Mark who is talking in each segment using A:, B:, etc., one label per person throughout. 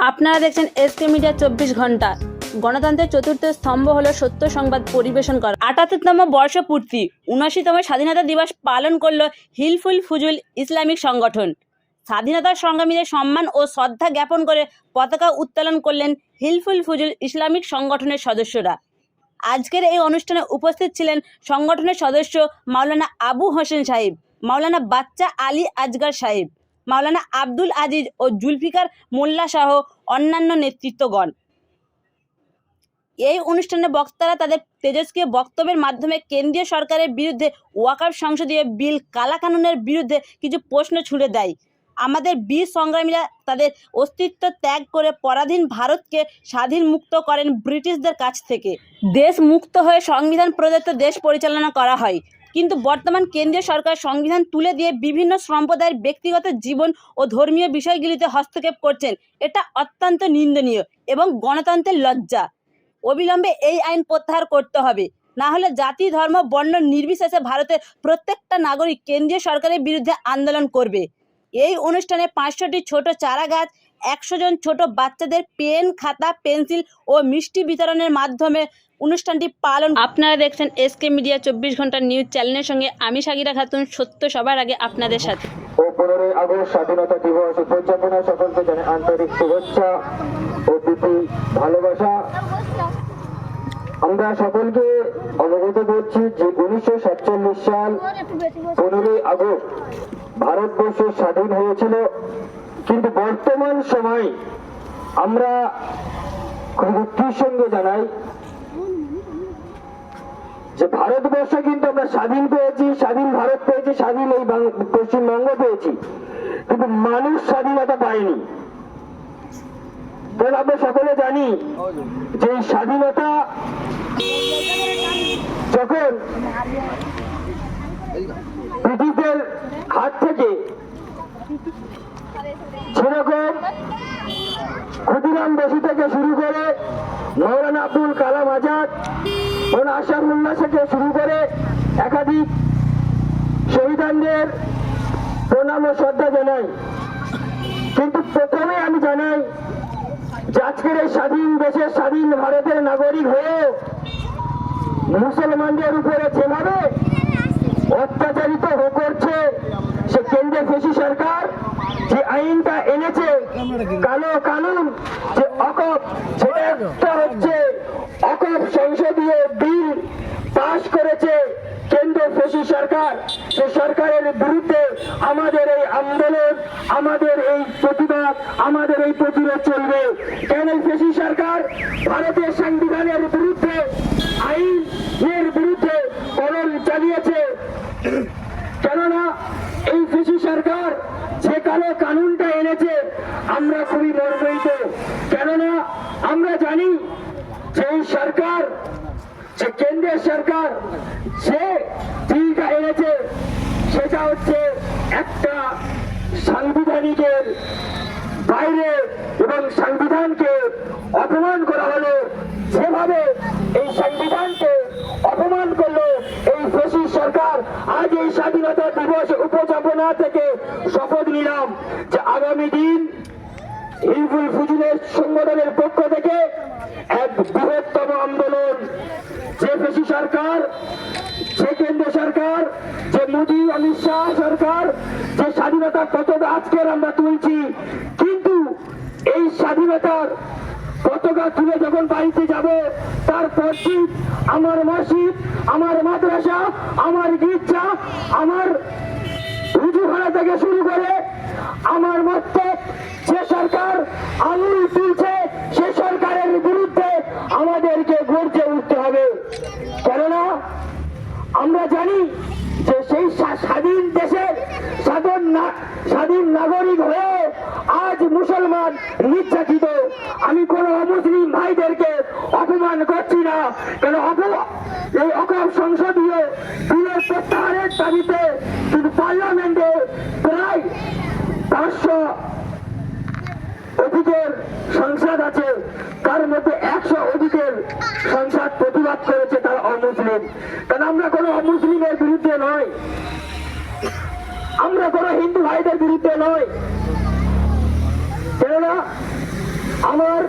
A: আপনারা দেখছেন SK media 24 ঘন্টা। গণতন্ত্রের চতুর্থ স্তম্ভ হলো সত্য সংবাদ পরিবেশন করা। ৭৮তম বর্ষপূর্তি ৭৯তম স্বাধীনতা দিবস পালন করল হিলফুল ফুজুল ইসলামিক সংগঠন। স্বাধীনতা সংগ্রামীদের সম্মান ও শ্রদ্ধা জ্ঞাপন করে পতাকা উত্তোলন করলেন হিলফুল ফুজুল ইসলামিক সংগঠনের সদস্যরা। আজকের এই অনুষ্ঠানে উপস্থিত ছিলেন সংগঠনের সদস্য মাওলানা আবু হোসেন সাহেব, মাওলানা বাচ্চা আলী আজগার সাহেব, মাওলানা আব্দুল আজিজ ও জুলফিকার মোল্লা সহ অন্যান্য নেতৃত্বগণ। এই অনুষ্ঠানে বক্তারা তাদের তেজস্ক্রিয় বক্তব্যের মাধ্যমে কেন্দ্রীয় সরকারের বিরুদ্ধে ওয়াকফ সংসদীয় বিল কালাকানুনের বিরুদ্ধে কিছু প্রশ্ন ছুড়ে দেয়। আমাদের বীর সংগ্রামীরা তাদের অস্তিত্ব ত্যাগ করে পরাধীন ভারতকে স্বাধীন মুক্ত করেন ব্রিটিশদের কাছ থেকে। দেশ মুক্ত হয়ে সংবিধান প্রদত্ত দেশ পরিচালনা করা হয়, কিন্তু বর্তমান কেন্দ্রীয় সরকার সংবিধান তুলে দিয়ে বিভিন্ন সম্প্রদায়ের ব্যক্তিগত জীবন ও ধর্মীয় বিষয়গুলিতে হস্তক্ষেপ করছেন। এটা অত্যন্ত নিন্দনীয় এবং গণতন্ত্রের লজ্জা। অবিলম্বে এই আইন প্রত্যাহার করতে হবে, না হলে জাতি ধর্ম বর্ণ নির্বিশেষে ভারতের প্রত্যেকটা নাগরিক কেন্দ্রীয় সরকারের বিরুদ্ধে আন্দোলন করবে। এই অনুষ্ঠানে 500টি ছোট চারা গাছ, 100 জন ছোট বাচ্চাদের পেন, খাতা, পেন্সিল ও মিষ্টি বিতরণের মাধ্যমে অনুষ্ঠানটি পালন। আপনারা দেখছেন এসকে মিডিয়া 24 ঘন্টা নিউজ চ্যানেলের সঙ্গে আমি সাগিরা খাতুন, সত্য সবার আগে আপনাদের সাথে।
B: 15 আগস্ট স্বাধীনতা দিবস উদযাপনে সকলকে জানাই আন্তরিক শুভেচ্ছা ও প্রীতি ভালোবাসা। আমরা সকলকে অবগত করছি যে 1947 সাল 15 আগস্ট ভারতবর্ষ স্বাধীন হয়েছিল, কিন্তু বর্তমান সময় আমরা খুব দুঃখের সঙ্গে জানাই যে ভারতবর্ষ কিন্তু আমরা স্বাধীন পেয়েছি, স্বাধীন ভারত পেয়েছি, স্বাধীন এই পশ্চিমবঙ্গ পেয়েছি, কিন্তু মানুষ স্বাধীনতা পায়নি। কারণ আমরা সকলে জানি যে এই স্বাধীনতা যখন ব্রিটিশদের হাত থেকে সেরকম ক্ষুদিরাম বসু থেকে শুরু করে মৌলানা আব্দুল কালাম আজাদ, মৌলানা আশরাফুল্লাহ থেকে শুরু করে একাধিক শহীদদের প্রণাম ও শ্রদ্ধা জানাই। কিন্তু প্রথমে আমি জানাই যে আজকের এই স্বাধীন দেশের, স্বাধীন ভারতের নাগরিক হয়ে মুসলমানদের উপরে যেভাবে অত্যাচারিত করছে সে কেন্দ্রের ফেসি সরকার যে আইনটা এনেছে, কালো কানুন, যে অকপ, সেটা হচ্ছে অকপ সংসদীয় বিল পাশ করেছে কেন্দ্র ফেসি সরকার। সে সরকারের বিরুদ্ধে আমাদের এই আন্দোলন, আমাদের এই প্রতিবাদ, আমাদের এই প্রতিরোধ চলবে। কেন ফেসি সরকার ভারতের সংবিধানের বিরুদ্ধে, আইনের বিরুদ্ধে কলম চালিয়েছে? কেননা এই ফেসি সরকার যে কালো কানুনটা এনেছে আমরা খুবই মর্মাহত। কেননা আমরা জানি যে এই সরকার, যে কেন্দ্রের সরকার যে বিলটা এনেছে সেটা হচ্ছে একটা সাংবিধানিকের বাইরে এবং সংবিধানকে অপমান করা হলো। যেভাবে এই সংবিধানকে অপমান করলো এই ফেসি সরকার, আজ এই স্বাধীনতা দিবস উপযাপনা থেকে শপথ নিলাম যে আগামী দিন হিলফুল ফুজুলের সংগঠনের পক্ষ থেকে এক বৃহত্তম আন্দোলন, যে ফেসি সরকার, যে কেন্দ্র সরকার, যে মোদী অমিত শাহ সরকার, যে স্বাধীনতা পতাকা আজকের আমরা তুলছি, কিন্তু এই স্বাধীনতার পতাকা তুলে যখন বাড়িতে যাব তারপর আমার মসজিদ, আমার মাদ্রাসা, আমার গির্জা, আমার রুজুখানা থেকে শুরু করে আমার মক্তব, যে সরকার আঙুল তুলছে সে সরকারের বিরুদ্ধে আমাদেরকে গর্জে উঠতে হবে। কেননা আমরা জানি যে সেই স্বাধীন দেশের স্বাধীন নাগরিক হয়ে আজ মুসলমান নির্যাতিত। আমি কোন অমুসলিম ভাইদেরকে অপমান করছি না, কেন এই অকপ সংসদীয় বিলের প্রত্যাহারের দাবিতে কিন্তু পার্লামেন্টে প্রায় 500 অধিকের সংসদ আছে, তার মধ্যে 100 অধিকের সংসদ প্রতিবাদ করেছে তারা অমুসলিম। কারণ আমরা কোনো অমুসলিমের বিরুদ্ধে নয়, আমরা কোনো হিন্দু ভাইদের বিরুদ্ধে নয়। কেননা আমার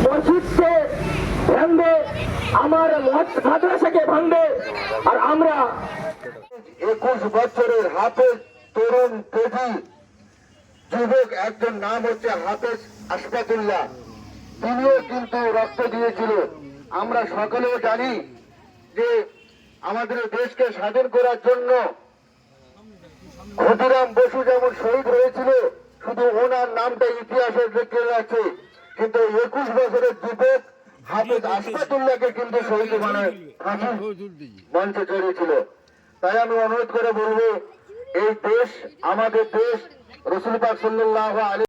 B: মসজিদকে ভাঙবে, আমার মাদ্রাসাকে ভাঙবে, আর আমরা
C: 21 বছরের হাফেজ তরুণ তেজি যুবক একজন নাম হচ্ছে হাফেজ আশফাকুল্লাহ, তিনিও কিন্তু রক্ত দিয়েছিল। আমরা সকলেও জানি যে আমাদের দেশকে স্বাধীন করার জন্য ক্ষুদিরাম বসু যেমন শহীদ হয়েছিল, শুধু ওনার নামটা ইতিহাসে লিখে আছে, কিন্তু 21 বছরের যুবক হাফেজ আশফাকুল্লাহকে কিন্তু শহীদ মানে মঞ্চে চড়িয়েছিল। তাই আমি অনুরোধ করে বলবো, এই দেশ আমাদের দেশ, রাসূল পাক সাল্লাল্লাহু আলাইহি